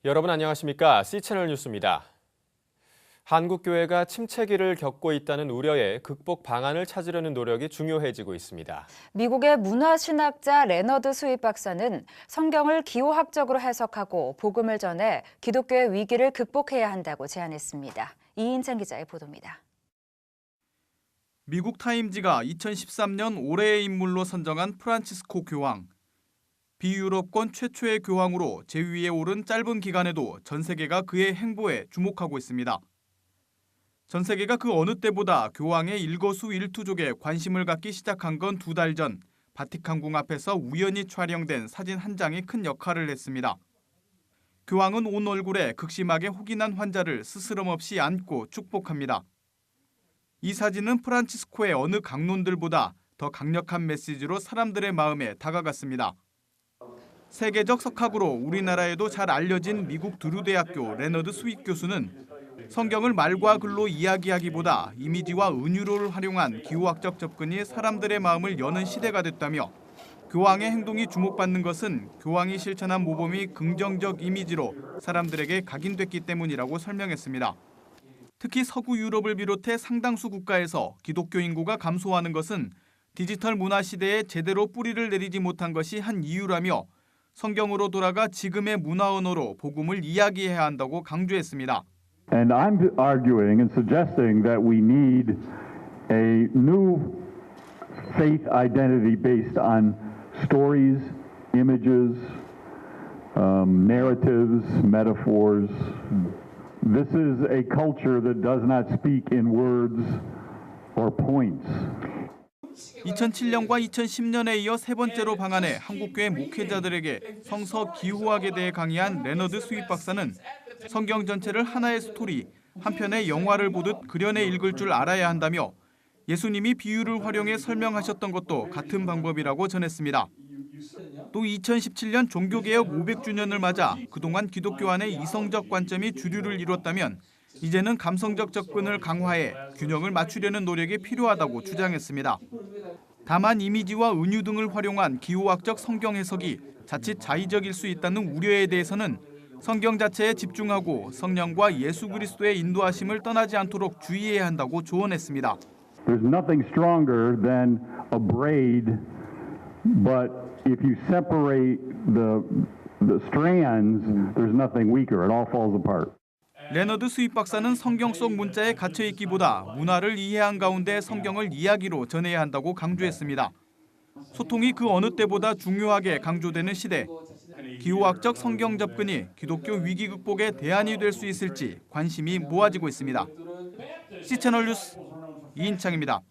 여러분 안녕하십니까? C채널 뉴스입니다. 한국교회가 침체기를 겪고 있다는 우려에 극복 방안을 찾으려는 노력이 중요해지고 있습니다. 미국의 문화신학자 레너드 스윗 박사는 성경을 기호학적으로 해석하고 복음을 전해 기독교의 위기를 극복해야 한다고 제안했습니다. 이인찬 기자의 보도입니다. 미국 타임지가 2013년 올해의 인물로 선정한 프란치스코 교황. 비유럽권 최초의 교황으로 제위에 오른 짧은 기간에도 전 세계가 그의 행보에 주목하고 있습니다. 전 세계가 그 어느 때보다 교황의 일거수일투족에 관심을 갖기 시작한 건 2달 전 바티칸궁 앞에서 우연히 촬영된 사진 한 장이 큰 역할을 했습니다. 교황은 온 얼굴에 극심하게 혹이 난 환자를 스스럼 없이 안고 축복합니다. 이 사진은 프란치스코의 어느 강론들보다 더 강력한 메시지로 사람들의 마음에 다가갔습니다. 세계적 석학으로 우리나라에도 잘 알려진 미국 드루대학교 레너드 스윗 교수는 성경을 말과 글로 이야기하기보다 이미지와 은유로를 활용한 기호학적 접근이 사람들의 마음을 여는 시대가 됐다며 교황의 행동이 주목받는 것은 교황이 실천한 모범이 긍정적 이미지로 사람들에게 각인됐기 때문이라고 설명했습니다. 특히 서구 유럽을 비롯해 상당수 국가에서 기독교 인구가 감소하는 것은 디지털 문화 시대에 제대로 뿌리를 내리지 못한 것이 한 이유라며 성경으로 돌아가 지금의 문화 언어로 복음을 이야기해야 한다고 강조했습니다. And I'm arguing and suggesting that we need a new faith identity based on stories, images, narratives, metaphors. This is a culture that does not speak in words or points. 2007년과 2010년에 이어 세 번째로 방한해 한국교회 목회자들에게 성서 기호학에 대해 강의한 레너드 스윗 박사는 성경 전체를 하나의 스토리, 한 편의 영화를 보듯 그려내 읽을 줄 알아야 한다며 예수님이 비유를 활용해 설명하셨던 것도 같은 방법이라고 전했습니다. 또 2017년 종교개혁 500주년을 맞아 그동안 기독교 안의 이성적 관점이 주류를 이뤘다면 이제는 감성적 접근을 강화해 균형을 맞추려는 노력이 필요하다고 주장했습니다. 다만 이미지와 은유 등을 활용한 기호학적 성경 해석이 자칫 자의적일 수 있다는 우려에 대해서는 성경 자체에 집중하고 성령과 예수 그리스도의 인도하심을 떠나지 않도록 주의해야 한다고 조언했습니다. There's nothing stronger than a braid, but if you separate the strands, there's nothing weaker. It all falls apart. 레너드 스윗 박사는 성경 속 문자에 갇혀 있기보다 문화를 이해한 가운데 성경을 이야기로 전해야 한다고 강조했습니다. 소통이 그 어느 때보다 중요하게 강조되는 시대, 기호학적 성경 접근이 기독교 위기 극복의 대안이 될 수 있을지 관심이 모아지고 있습니다. C채널 뉴스 이인창입니다.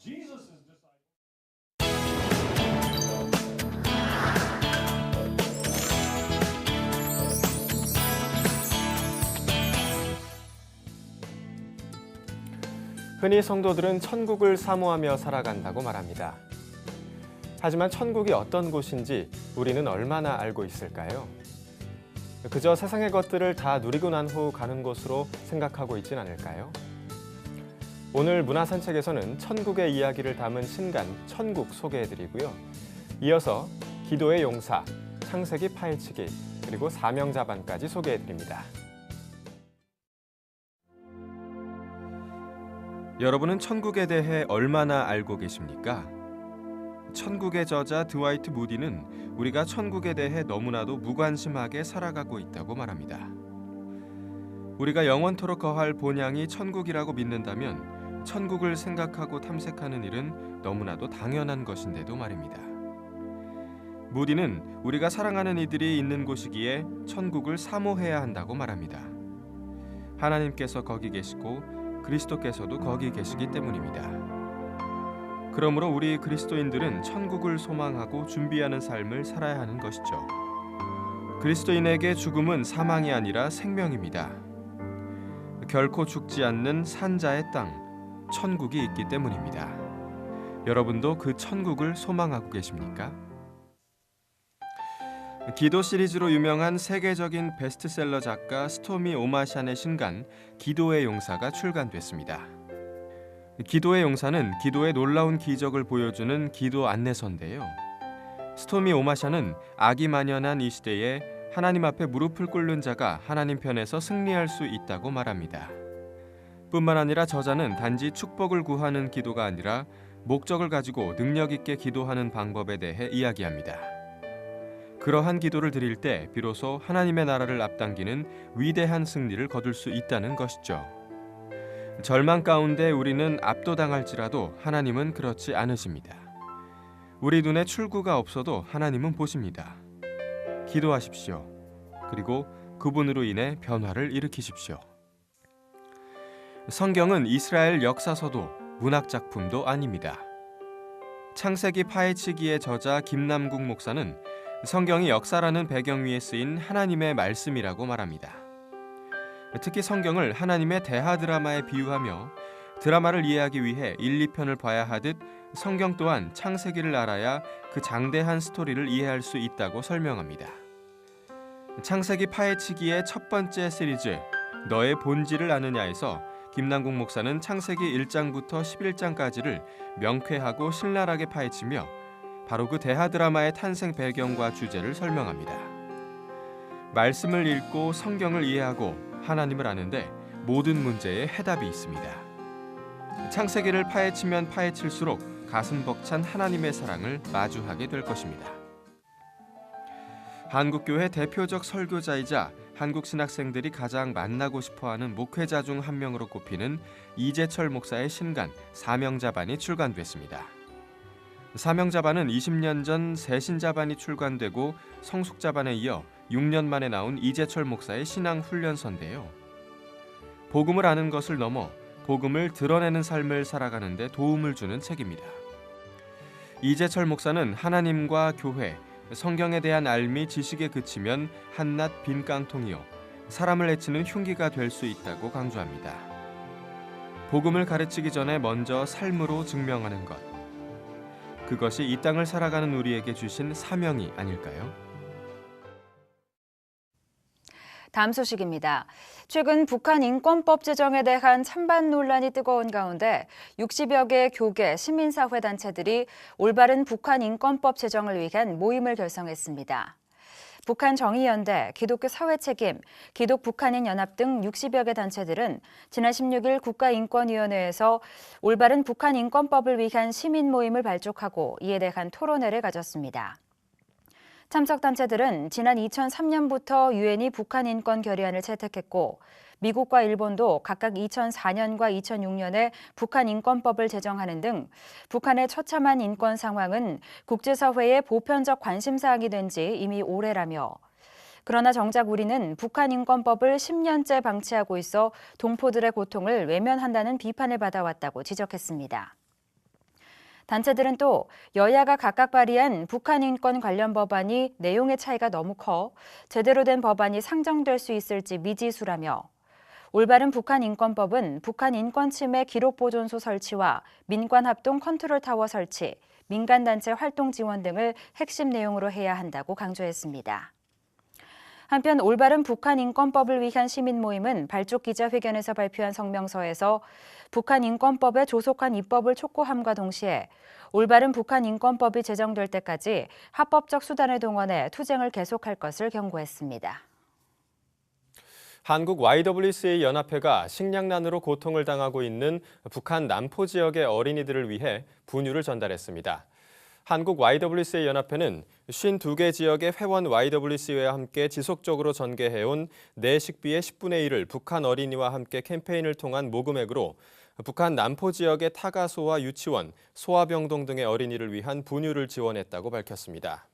흔히 성도들은 천국을 사모하며 살아간다고 말합니다. 하지만 천국이 어떤 곳인지 우리는 얼마나 알고 있을까요? 그저 세상의 것들을 다 누리고 난 후 가는 곳으로 생각하고 있진 않을까요? 오늘 문화산책에서는 천국의 이야기를 담은 신간 천국 소개해드리고요. 이어서 기도의 용사, 창세기 파헤치기, 그리고 사명자반까지 소개해드립니다. 여러분은 천국에 대해 얼마나 알고 계십니까? 천국의 저자 드와이트 무디는 우리가 천국에 대해 너무나도 무관심하게 살아가고 있다고 말합니다. 우리가 영원토록 거할 본향이 천국이라고 믿는다면 천국을 생각하고 탐색하는 일은 너무나도 당연한 것인데도 말입니다. 무디는 우리가 사랑하는 이들이 있는 곳이기에 천국을 사모해야 한다고 말합니다. 하나님께서 거기 계시고 그리스도께서도 거기 계시기 때문입니다. 그러므로 우리 그리스도인들은 천국을 소망하고 준비하는 삶을 살아야 하는 것이죠. 그리스도인에게 죽음은 사망이 아니라 생명입니다. 결코 죽지 않는 산자의 땅, 천국이 있기 때문입니다. 여러분도 그 천국을 소망하고 계십니까? 기도 시리즈로 유명한 세계적인 베스트셀러 작가 스토미 오마샨의 신간 기도의 용사가 출간됐습니다. 기도의 용사는 기도의 놀라운 기적을 보여주는 기도 안내서인데요. 스토미 오마샨은 악이 만연한 이 시대에 하나님 앞에 무릎을 꿇는 자가 하나님 편에서 승리할 수 있다고 말합니다. 뿐만 아니라 저자는 단지 축복을 구하는 기도가 아니라 목적을 가지고 능력 있게 기도하는 방법에 대해 이야기합니다. 그러한 기도를 드릴 때 비로소 하나님의 나라를 앞당기는 위대한 승리를 거둘 수 있다는 것이죠. 절망 가운데 우리는 압도당할지라도 하나님은 그렇지 않으십니다. 우리 눈에 출구가 없어도 하나님은 보십니다. 기도하십시오. 그리고 그분으로 인해 변화를 일으키십시오. 성경은 이스라엘 역사서도 문학작품도 아닙니다. 창세기 파헤치기의 저자 김남국 목사는 성경이 역사라는 배경 위에 쓰인 하나님의 말씀이라고 말합니다. 특히 성경을 하나님의 대하 드라마에 비유하며 드라마를 이해하기 위해 1, 2편을 봐야 하듯 성경 또한 창세기를 알아야 그 장대한 스토리를 이해할 수 있다고 설명합니다. 창세기 파헤치기의 첫 번째 시리즈 너의 본질을 아느냐에서 김남국 목사는 창세기 1장부터 11장까지를 명쾌하고 신랄하게 파헤치며 바로 그 대하 드라마의 탄생 배경과 주제를 설명합니다. 말씀을 읽고 성경을 이해하고 하나님을 아는데 모든 문제에 해답이 있습니다. 창세기를 파헤치면 파헤칠수록 가슴 벅찬 하나님의 사랑을 마주하게 될 것입니다. 한국교회 대표적 설교자이자 한국 신학생들이 가장 만나고 싶어하는 목회자 중 한 명으로 꼽히는 이재철 목사의 신간 사명자반이 출간됐습니다. 사명자반은 20년 전 새신자반이 출간되고 성숙자반에 이어 6년 만에 나온 이재철 목사의 신앙훈련서인데요. 복음을 아는 것을 넘어 복음을 드러내는 삶을 살아가는 데 도움을 주는 책입니다. 이재철 목사는 하나님과 교회, 성경에 대한 알미 지식에 그치면 한낱 빈 깡통이요 사람을 해치는 흉기가 될 수 있다고 강조합니다. 복음을 가르치기 전에 먼저 삶으로 증명하는 것, 그것이 이 땅을 살아가는 우리에게 주신 사명이 아닐까요? 다음 소식입니다. 최근 북한 인권법 제정에 대한 찬반 논란이 뜨거운 가운데 60여 개의 교계, 시민사회 단체들이 올바른 북한 인권법 제정을 위한 모임을 결성했습니다. 북한 정의연대, 기독교 사회책임, 기독 북한인 연합 등 60여 개 단체들은 지난 16일 국가인권위원회에서 올바른 북한 인권법을 위한 시민 모임을 발족하고 이에 대한 토론회를 가졌습니다. 참석 단체들은 지난 2003년부터 유엔이 북한 인권 결의안을 채택했고 미국과 일본도 각각 2004년과 2006년에 북한 인권법을 제정하는 등 북한의 처참한 인권 상황은 국제사회의 보편적 관심사항이 된 지 이미 오래라며 그러나 정작 우리는 북한 인권법을 10년째 방치하고 있어 동포들의 고통을 외면한다는 비판을 받아왔다고 지적했습니다. 단체들은 또 여야가 각각 발의한 북한 인권 관련 법안이 내용의 차이가 너무 커 제대로 된 법안이 상정될 수 있을지 미지수라며 올바른 북한 인권법은 북한 인권 침해 기록 보존소 설치와 민관 합동 컨트롤 타워 설치, 민간단체 활동 지원 등을 핵심 내용으로 해야 한다고 강조했습니다. 한편 올바른 북한 인권법을 위한 시민 모임은 발족 기자회견에서 발표한 성명서에서 북한 인권법의 조속한 입법을 촉구함과 동시에 올바른 북한 인권법이 제정될 때까지 합법적 수단을 동원해 투쟁을 계속할 것을 경고했습니다. 한국 YWCA 연합회가 식량난으로 고통을 당하고 있는 북한 남포 지역의 어린이들을 위해 분유를 전달했습니다. 한국 YWCA 연합회는 52개 지역의 회원 YWCA와 함께 지속적으로 전개해온 내 식비의 10분의 1을 북한 어린이와 함께 캠페인을 통한 모금액으로 북한 남포 지역의 타가소와 유치원, 소아병동 등의 어린이를 위한 분유를 지원했다고 밝혔습니다.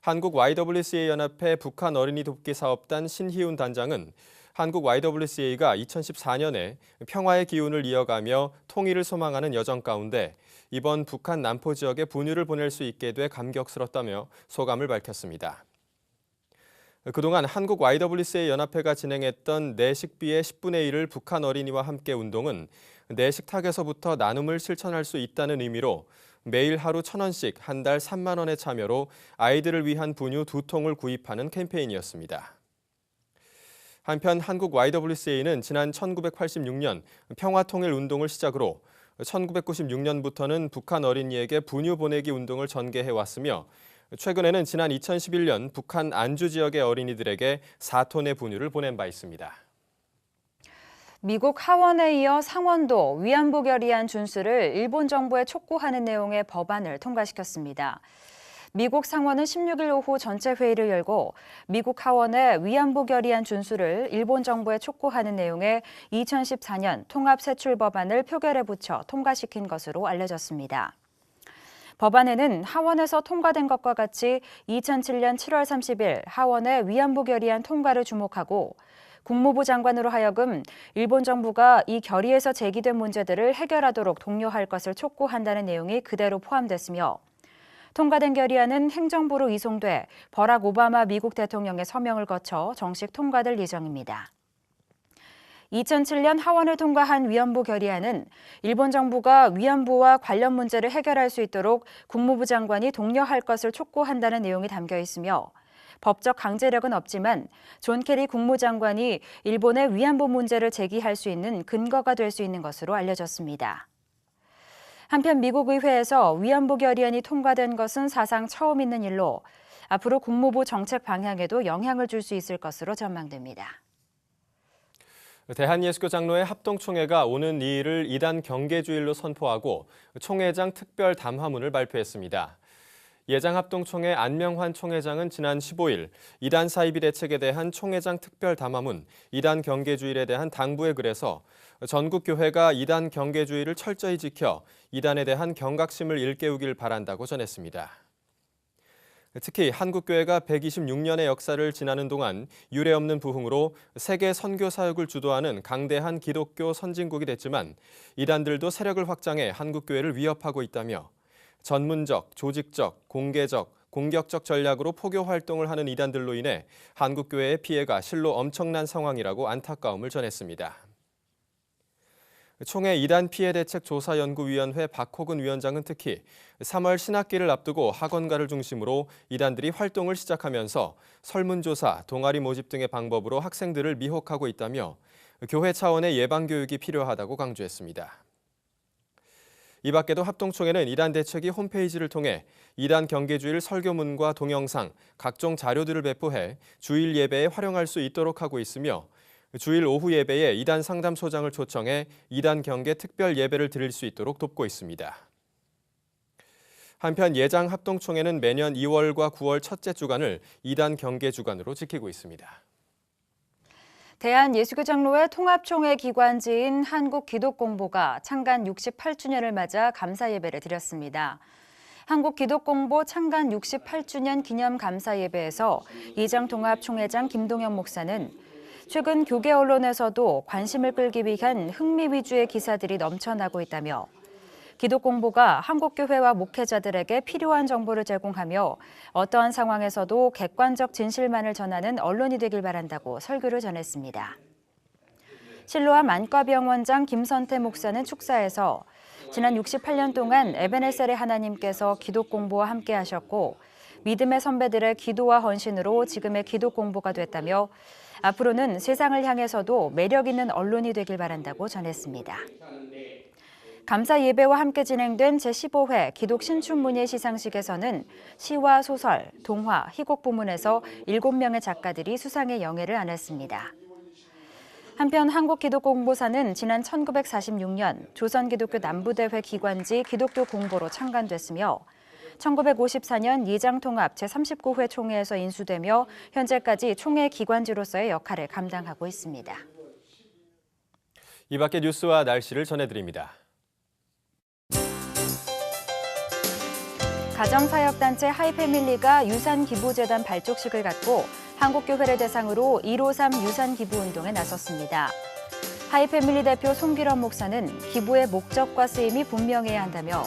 한국 YWCA 연합회 북한 어린이 돕기 사업단 신희훈 단장은 한국 YWCA가 2014년에 평화의 기운을 이어가며 통일을 소망하는 여정 가운데 이번 북한 남포 지역에 분유를 보낼 수 있게 돼 감격스럽다며 소감을 밝혔습니다. 그동안 한국 YWCA 연합회가 진행했던 내 식비의 10분의 1을 북한 어린이와 함께 운동은 내 식탁에서부터 나눔을 실천할 수 있다는 의미로 매일 하루 1,000원씩 한 달 3만 원의 참여로 아이들을 위한 분유 2통을 구입하는 캠페인이었습니다. 한편 한국 YWCA는 지난 1986년 평화통일운동을 시작으로 1996년부터는 북한 어린이에게 분유 보내기 운동을 전개해왔으며 최근에는 지난 2011년 북한 안주 지역의 어린이들에게 4톤의 분유를 보낸 바 있습니다. 미국 하원에 이어 상원도 위안부 결의안 준수를 일본 정부에 촉구하는 내용의 법안을 통과시켰습니다. 미국 상원은 16일 오후 전체 회의를 열고 미국 하원의 위안부 결의안 준수를 일본 정부에 촉구하는 내용의 2014년 통합세출법안을 표결에 붙여 통과시킨 것으로 알려졌습니다. 법안에는 하원에서 통과된 것과 같이 2007년 7월 30일 하원의 위안부 결의안 통과를 주목하고 국무부 장관으로 하여금 일본 정부가 이 결의에서 제기된 문제들을 해결하도록 독려할 것을 촉구한다는 내용이 그대로 포함됐으며 통과된 결의안은 행정부로 이송돼 버락 오바마 미국 대통령의 서명을 거쳐 정식 통과될 예정입니다. 2007년 하원을 통과한 위안부 결의안은 일본 정부가 위안부와 관련 문제를 해결할 수 있도록 국무부 장관이 독려할 것을 촉구한다는 내용이 담겨 있으며 법적 강제력은 없지만 존 케리 국무장관이 일본의 위안부 문제를 제기할 수 있는 근거가 될 수 있는 것으로 알려졌습니다. 한편 미국 의회에서 위안부 결의안이 통과된 것은 사상 처음 있는 일로 앞으로 국무부 정책 방향에도 영향을 줄 수 있을 것으로 전망됩니다. 대한예수교 장로회 합동총회가 오는 2일을 이단 경계주일로 선포하고 총회장 특별 담화문을 발표했습니다. 예장 합동총회 안명환 총회장은 지난 15일 이단 사이비 대책에 대한 총회장 특별 담화문, 이단 경계주일에 대한 당부의 글에서 전국 교회가 이단 경계주일을 철저히 지켜 이단에 대한 경각심을 일깨우길 바란다고 전했습니다. 특히 한국교회가 126년의 역사를 지나는 동안 유례없는 부흥으로 세계 선교 사역을 주도하는 강대한 기독교 선진국이 됐지만 이단들도 세력을 확장해 한국교회를 위협하고 있다며 전문적, 조직적, 공개적, 공격적 전략으로 포교 활동을 하는 이단들로 인해 한국교회의 피해가 실로 엄청난 상황이라고 안타까움을 전했습니다. 총회 이단 피해 대책 조사연구위원회 박호근 위원장은 특히 3월 신학기를 앞두고 학원가를 중심으로 이단들이 활동을 시작하면서 설문조사, 동아리 모집 등의 방법으로 학생들을 미혹하고 있다며 교회 차원의 예방교육이 필요하다고 강조했습니다. 이 밖에도 합동총회는 이단 대책위 홈페이지를 통해 이단 경계주일 설교문과 동영상, 각종 자료들을 배포해 주일 예배에 활용할 수 있도록 하고 있으며 주일 오후 예배에 이단 상담소장을 초청해 이단 경계 특별 예배를 드릴 수 있도록 돕고 있습니다. 한편 예장 합동총회는 매년 2월과 9월 첫째 주간을 이단 경계 주간으로 지키고 있습니다. 대한예수교 장로회 통합총회 기관지인 한국기독공보가 창간 68주년을 맞아 감사 예배를 드렸습니다. 한국기독공보 창간 68주년 기념 감사 예배에서 이장통합총회장 김동영 목사는 최근 교계 언론에서도 관심을 끌기 위한 흥미 위주의 기사들이 넘쳐나고 있다며 기독공보가 한국교회와 목회자들에게 필요한 정보를 제공하며 어떠한 상황에서도 객관적 진실만을 전하는 언론이 되길 바란다고 설교를 전했습니다. 실로암 안과병원장 김선태 목사는 축사에서 지난 68년 동안 에베네셀의 하나님께서 기독공보와 함께 하셨고 믿음의 선배들의 기도와 헌신으로 지금의 기독공보가 됐다며 앞으로는 세상을 향해서도 매력 있는 언론이 되길 바란다고 전했습니다. 감사 예배와 함께 진행된 제15회 기독 신춘문예 시상식에서는 시와 소설, 동화, 희곡 부문에서 7명의 작가들이 수상의 영예를 안았습니다. 한편 한국기독공보사는 지난 1946년 조선기독교 남부대회 기관지 기독교 공보로 창간됐으며 1954년 예장통합 제39회 총회에서 인수되며 현재까지 총회 기관지로서의 역할을 감당하고 있습니다. 이 밖의 뉴스와 날씨를 전해드립니다. 가정사역단체 하이패밀리가 유산기부재단 발족식을 갖고 한국교회를 대상으로 153 유산기부운동에 나섰습니다. 하이패밀리 대표 송기런 목사는 기부의 목적과 쓰임이 분명해야 한다며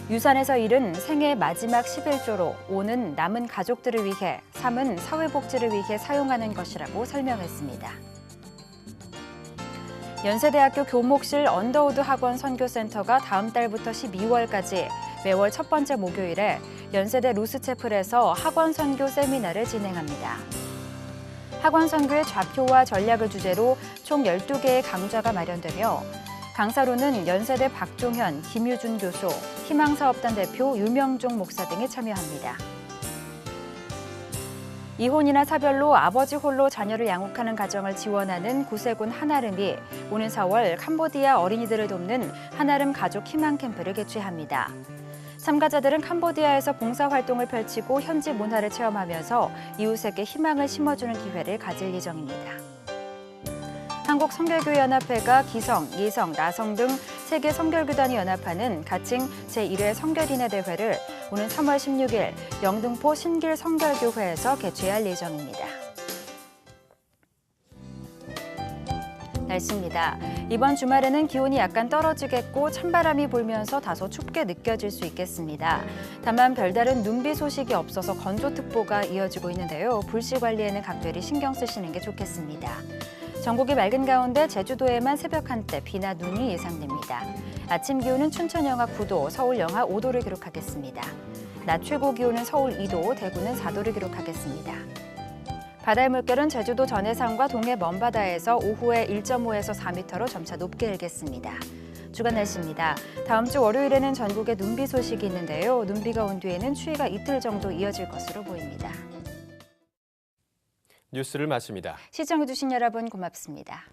유산에서 1은 생애 마지막 11조로 5는 남은 가족들을 위해 3은 사회복지를 위해 사용하는 것이라고 설명했습니다. 연세대학교 교목실 언더우드 학원 선교센터가 다음 달부터 12월까지 매월 첫 번째 목요일에 연세대 루스채플에서 학원 선교 세미나를 진행합니다. 학원 선교의 좌표와 전략을 주제로 총 12개의 강좌가 마련되며 강사로는 연세대 박종현, 김유준 교수, 희망사업단 대표 유명종 목사 등이 참여합니다. 이혼이나 사별로 아버지 홀로 자녀를 양육하는 가정을 지원하는 구세군 한아름이 오는 4월 캄보디아 어린이들을 돕는 한아름 가족 희망 캠프를 개최합니다. 참가자들은 캄보디아에서 봉사활동을 펼치고 현지 문화를 체험하면서 이웃에게 희망을 심어주는 기회를 가질 예정입니다. 한국성결교연합회가 기성, 예성, 나성 등 세계 성결교단이 연합하는 가칭 제1회 성결인의 대회를 오는 3월 16일 영등포 신길 성결교회에서 개최할 예정입니다. 날씨입니다. 이번 주말에는 기온이 약간 떨어지겠고 찬바람이 불면서 다소 춥게 느껴질 수 있겠습니다. 다만 별다른 눈비 소식이 없어서 건조특보가 이어지고 있는데요. 불씨 관리에는 각별히 신경 쓰시는 게 좋겠습니다. 전국이 맑은 가운데 제주도에만 새벽 한때 비나 눈이 예상됩니다. 아침 기온은 춘천 영하 9도, 서울 영하 5도를 기록하겠습니다. 낮 최고 기온은 서울 2도, 대구는 4도를 기록하겠습니다. 바다의 물결은 제주도 전해상과 동해 먼바다에서 오후에 1.5에서 4m로 점차 높게 일겠습니다. 주간 날씨입니다. 다음 주 월요일에는 전국에 눈비 소식이 있는데요. 눈비가 온 뒤에는 추위가 이틀 정도 이어질 것으로 보입니다. 뉴스를 마칩니다. 시청해주신 여러분 고맙습니다.